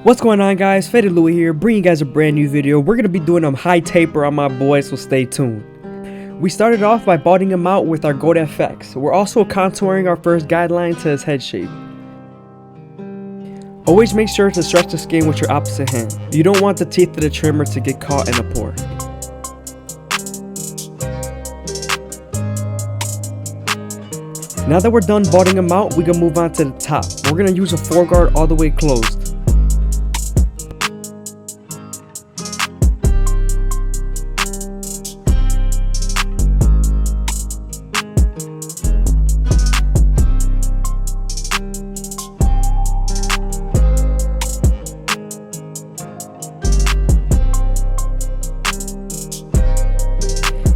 What's going on, guys? FadeitLuie here, bringing you guys a brand new video. We're going to be doing a high taper on my boy, so stay tuned. We started off by botting him out with our Goat FX. We're also contouring our first guideline to his head shape. Always make sure to stretch the skin with your opposite hand. You don't want the teeth of the trimmer to get caught in a pore. Now that we're done botting him out, we can move on to the top. We're going to use a foreguard all the way closed.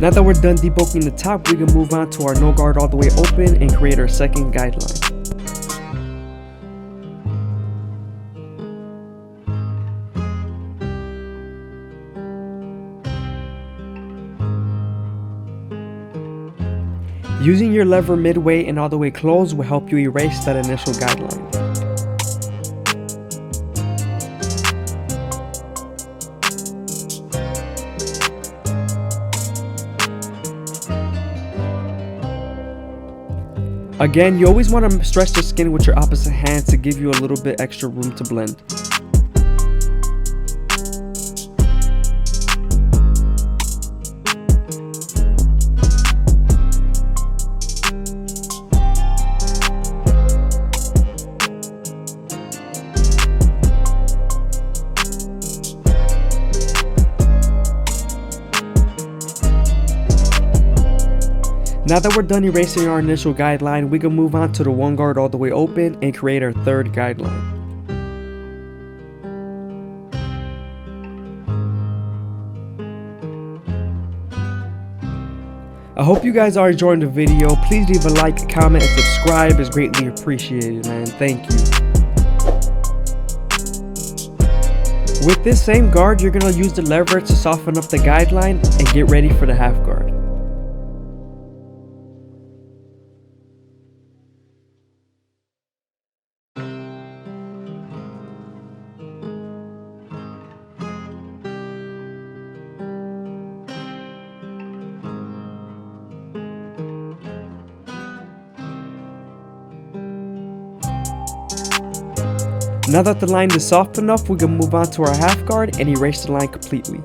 Now that we're done debulking the top, we can move on to our no guard all the way open and create our second guideline. Using your lever midway and all the way closed will help you erase that initial guideline. Again, you always want to stretch the skin with your opposite hand to give you a little bit extra room to blend. Now that we're done erasing our initial guideline, we can move on to the one guard all the way open and create our third guideline. I hope you guys are enjoying the video. Please leave a like, comment, and subscribe. It's greatly appreciated, man. Thank you. With this same guard, you're going to use the lever to soften up the guideline and get ready for the half guard. Now that the line is soft enough, we can move on to our half guard and erase the line completely.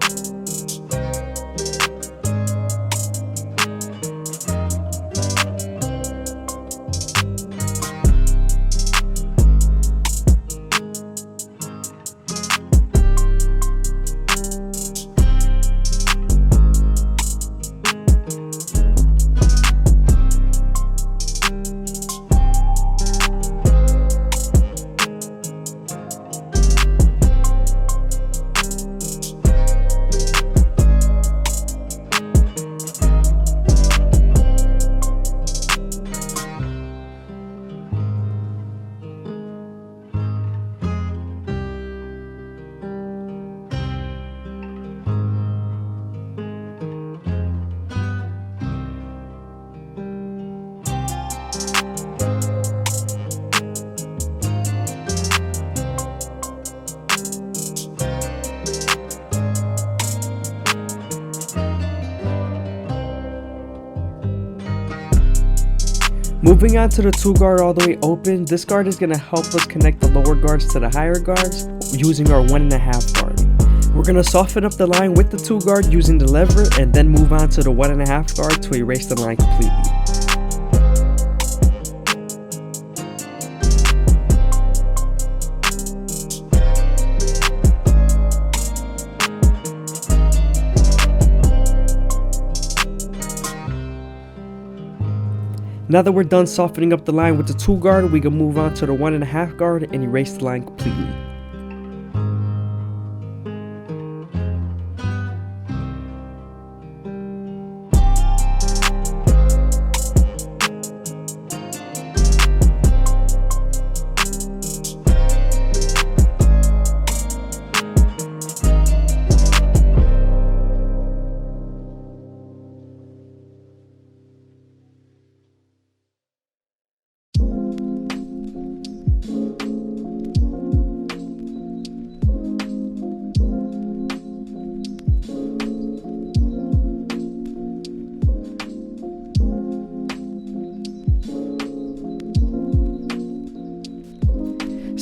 Moving on to the two guard all the way open, this guard is going to help us connect the lower guards to the higher guards using our 1.5 guard. We're going to soften up the line with the two guard using the lever and then move on to the 1.5 guard to erase the line completely. Now that we're done softening up the line with the two guard, we can move on to the 1.5 guard and erase the line completely.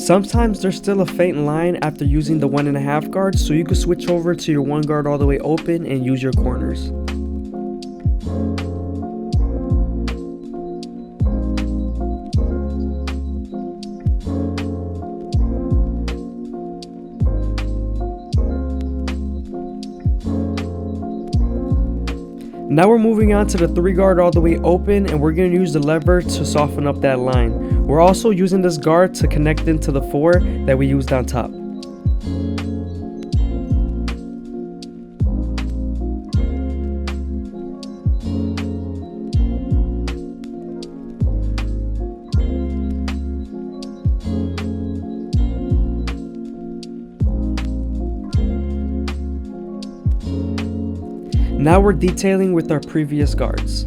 Sometimes there's still a faint line after using the 1.5 guard, so you can switch over to your 1 guard all the way open and use your corners. Now we're moving on to the 3 guard all the way open, and we're going to use the lever to soften up that line. We're also using this guard to connect into the 4 that we used on top. Now we're detailing with our previous guards.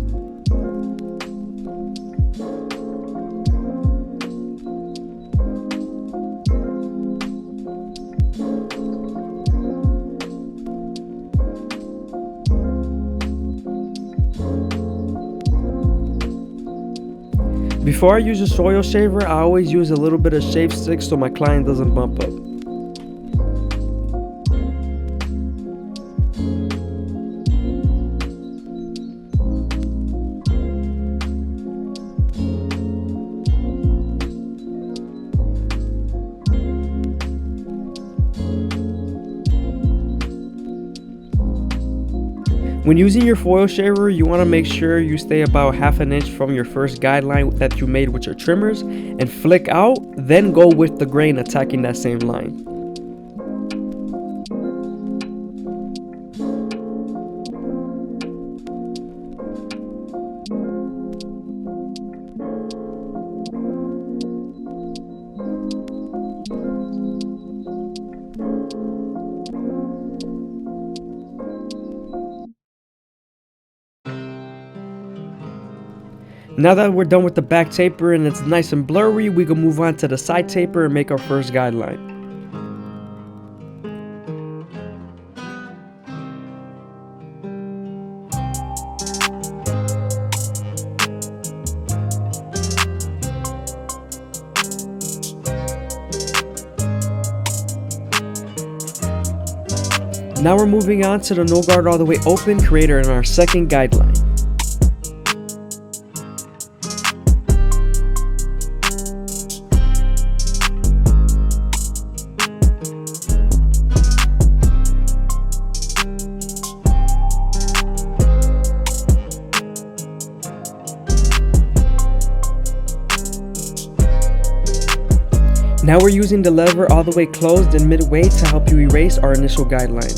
Before I use a soil shaver, I always use a little bit of shave stick so my client doesn't bump up. When using your foil shaver, you want to make sure you stay about 1/2 inch from your first guideline that you made with your trimmers and flick out, then go with the grain attacking that same line. Now that we're done with the back taper and it's nice and blurry, we can move on to the side taper and make our first guideline. Now we're moving on to the no guard all the way open creator in our second guideline. Now we're using the lever all the way closed and midway to help you erase our initial guideline.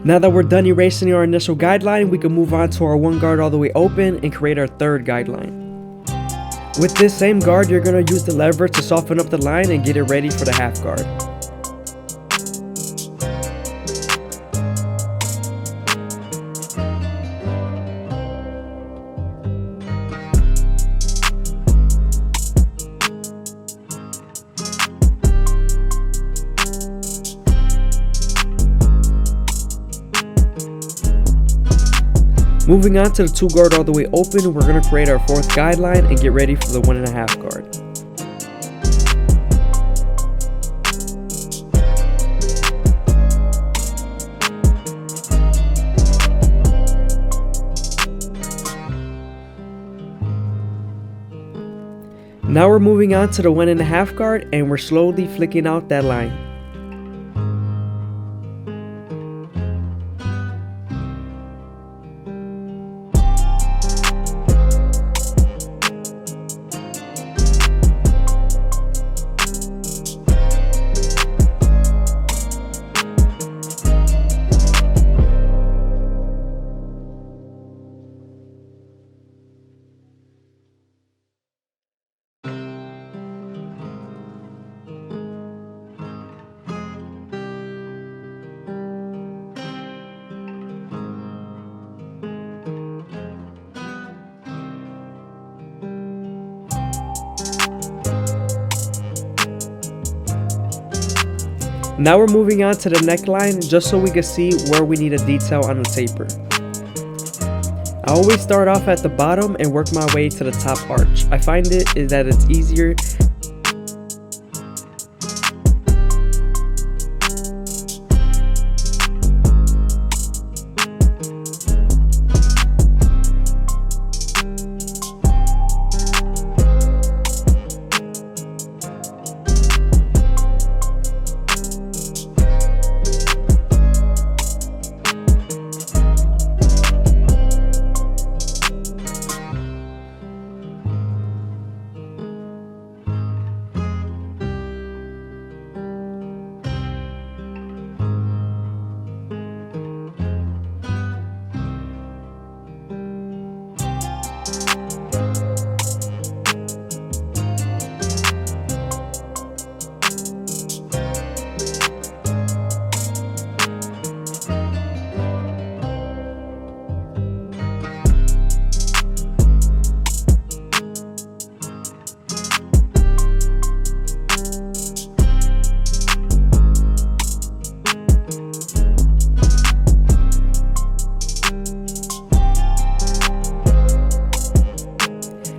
Now that we're done erasing our initial guideline, we can move on to our 1 guard all the way open and create our third guideline. With this same guard, you're going to use the lever to soften up the line and get it ready for the 1/2 guard. Moving on to the 2 guard all the way open, we're going to create our 4th guideline and get ready for the 1.5 guard. Now we're moving on to the 1.5 guard and we're slowly flicking out that line. Now we're moving on to the neckline just so we can see where we need a detail on the taper. I always start off at the bottom and work my way to the top arch. I find that it's easier.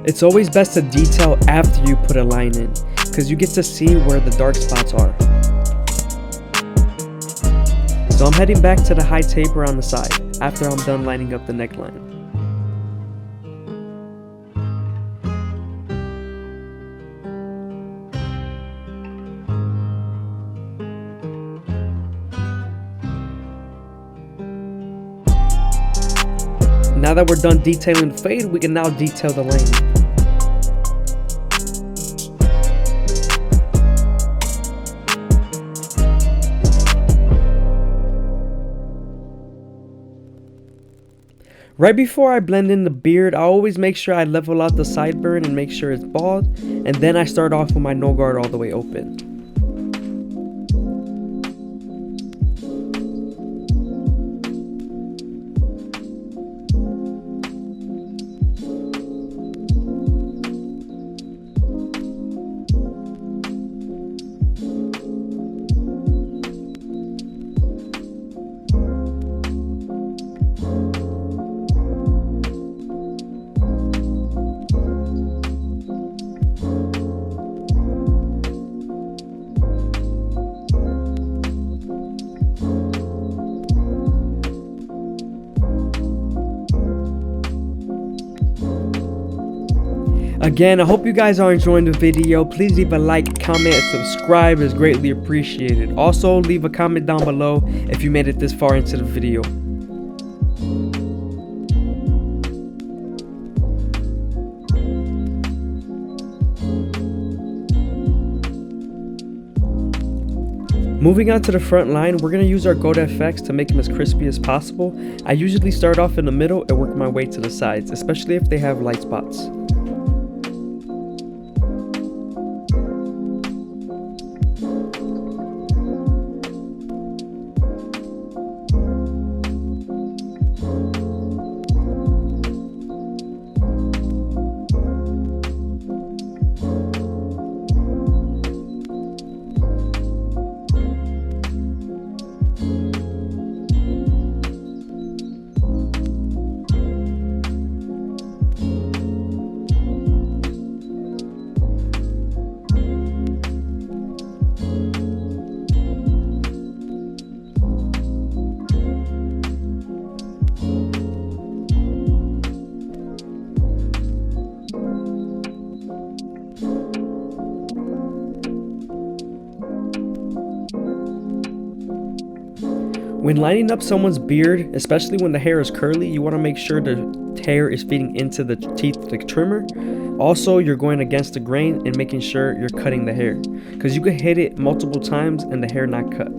It's always best to detail after you put a line in, because you get to see where the dark spots are. So I'm heading back to the high taper on the side, after I'm done lining up the neckline. Now that we're done detailing the fade, we can now detail the lining. Right before I blend in the beard, I always make sure I level out the sideburn and make sure it's bald, and then I start off with my no guard all the way open. Again, I hope you guys are enjoying the video. Please leave a like, comment, and subscribe. It's greatly appreciated. Also, leave a comment down below if you made it this far into the video. Moving on to the front line, we're going to use our Gold FX to make them as crispy as possible. I usually start off in the middle and work my way to the sides, especially if they have light spots. When lining up someone's beard, especially when the hair is curly, you want to make sure the hair is feeding into the teeth of the trimmer. Also, you're going against the grain and making sure you're cutting the hair, because you could hit it multiple times and the hair not cut.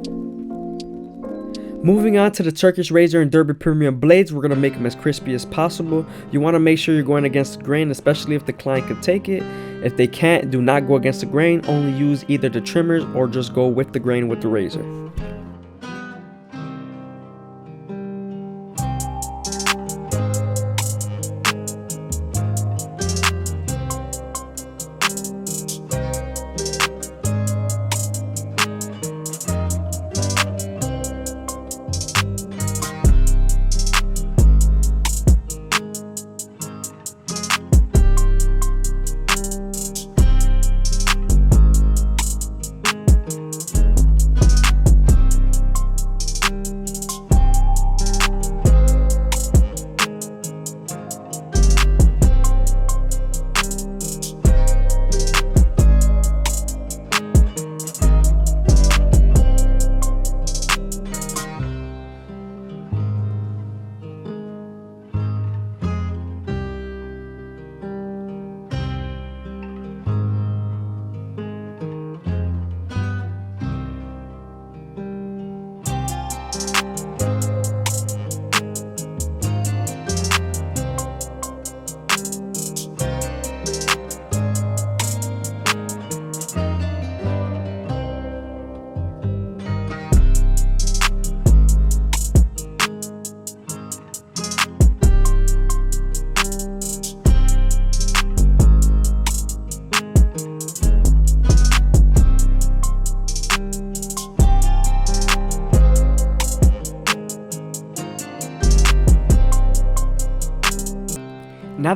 Moving on to the Turkish Razor and Derby Premium blades, we're going to make them as crispy as possible. You want to make sure you're going against the grain, especially if the client could take it. If they can't, do not go against the grain. Only use either the trimmers or just go with the grain with the razor.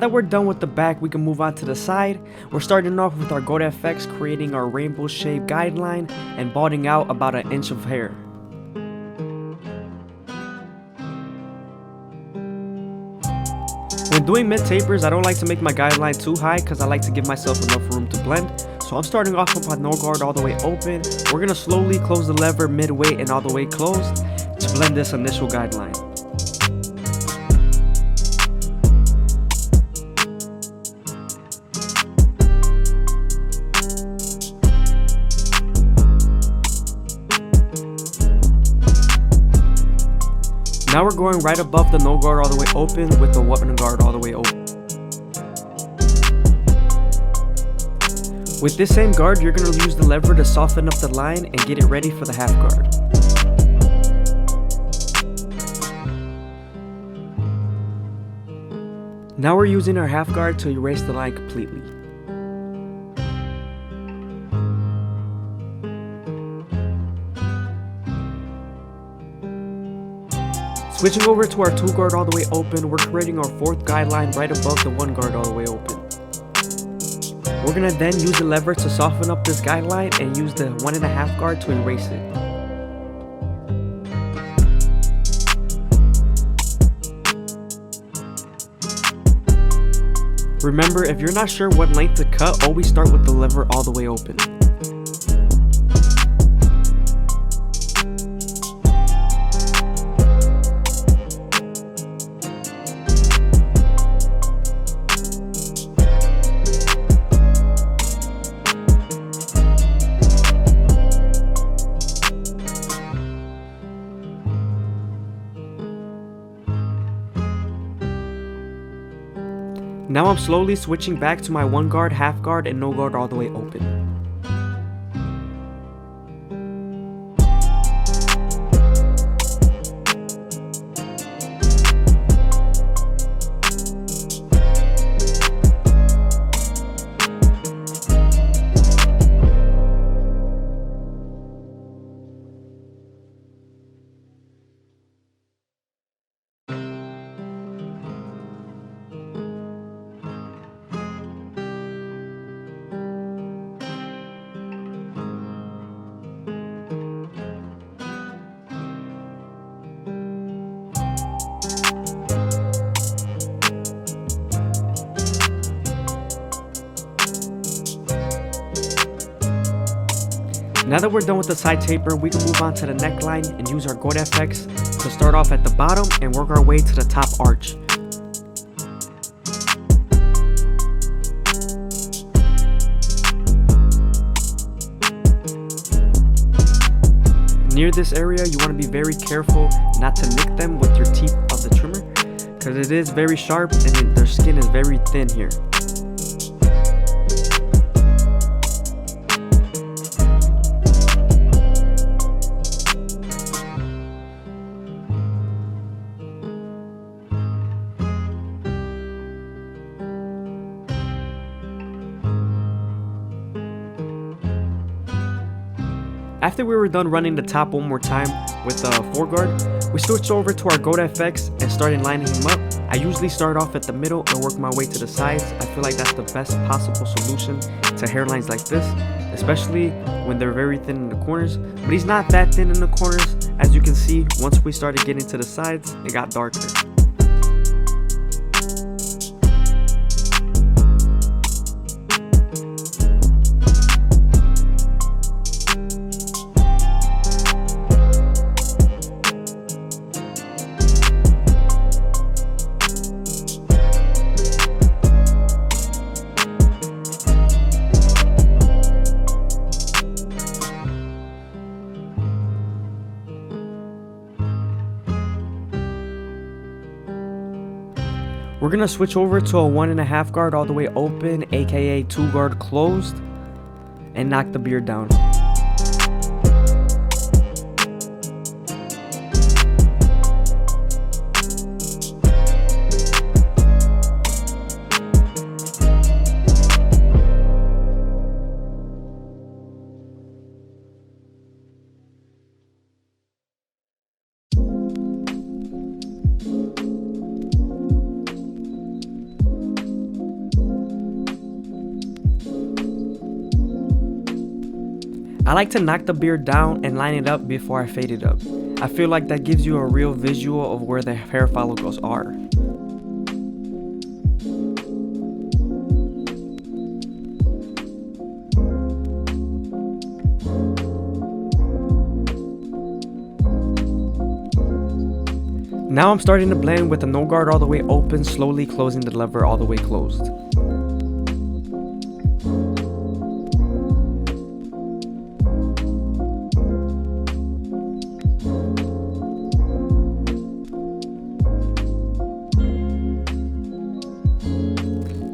Now that we're done with the back, we can move on to the side. We're starting off with our Goat FX, creating our rainbow shape guideline and balding out about an inch of hair. When doing mid tapers, I don't like to make my guideline too high because I like to give myself enough room to blend. So I'm starting off with my no guard all the way open. We're going to slowly close the lever midway and all the way closed to blend this initial guideline. Now we're going right above the no guard all the way open with the one guard all the way open. With this same guard, you're going to use the lever to soften up the line and get it ready for the half guard. Now we're using our half guard to erase the line completely. Switching over to our 2 guard all the way open, we're creating our 4th guideline right above the 1 guard all the way open. We're going to then use the lever to soften up this guideline and use the 1.5 guard to erase it. Remember, if you're not sure what length to cut, always start with the lever all the way open. Now I'm slowly switching back to my 1 guard, half guard, and no guard all the way open. Now that we're done with the side taper, we can move on to the neckline and use our Goat FX to start off at the bottom and work our way to the top arch. Near this area, you want to be very careful not to nick them with your teeth of the trimmer, because it is very sharp and their skin is very thin here. After we were done running the top one more time with a 4 guard, we switched over to our Goat FX and started lining him up. I usually start off at the middle and work my way to the sides. I feel like that's the best possible solution to hairlines like this, especially when they're very thin in the corners. But he's not that thin in the corners. As you can see, once we started getting to the sides, it got darker. We're gonna switch over to a 1.5 guard all the way open, aka 2 guard closed, and knock the beard down. I like to knock the beard down and line it up before I fade it up. I feel like that gives you a real visual of where the hair follicles are. Now I'm starting to blend with the no guard all the way open, slowly closing the lever all the way closed.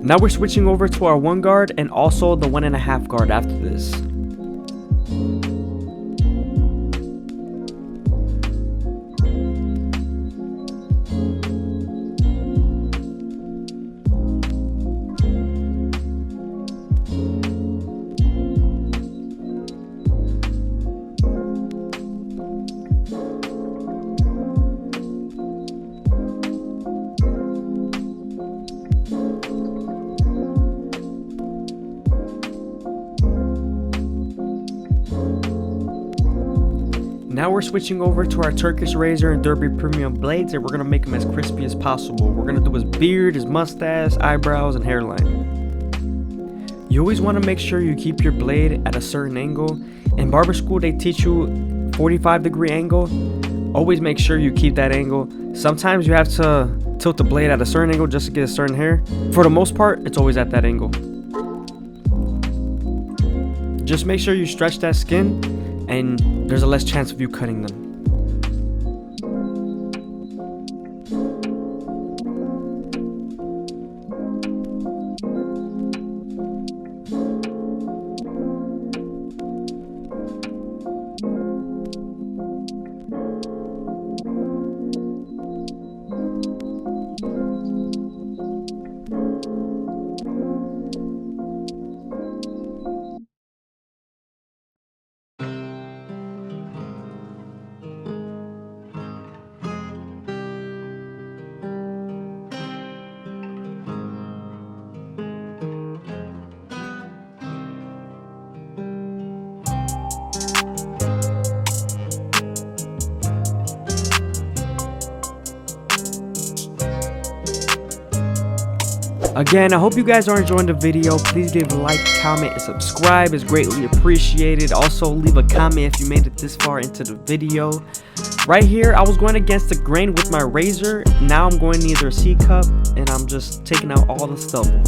Now we're switching over to our 1 guard and also the 1.5 guard after this. Now we're switching over to our Turkish razor and Derby premium blades, and we're going to make them as crispy as possible. We're going to do his beard, his mustache, eyebrows, and hairline. You always want to make sure you keep your blade at a certain angle. In barber school they teach you 45-degree angle. Always make sure you keep that angle. Sometimes you have to tilt the blade at a certain angle just to get a certain hair. For the most part, it's always at that angle. Just make sure you stretch that skin, and there's a less chance of you cutting them. Again, I hope you guys are enjoying the video. Please leave a like, comment, and subscribe. It's greatly appreciated. Also, leave a comment if you made it this far into the video. Right here, I was going against the grain with my razor. Now I'm going either a C cup, and I'm just taking out all the stubble.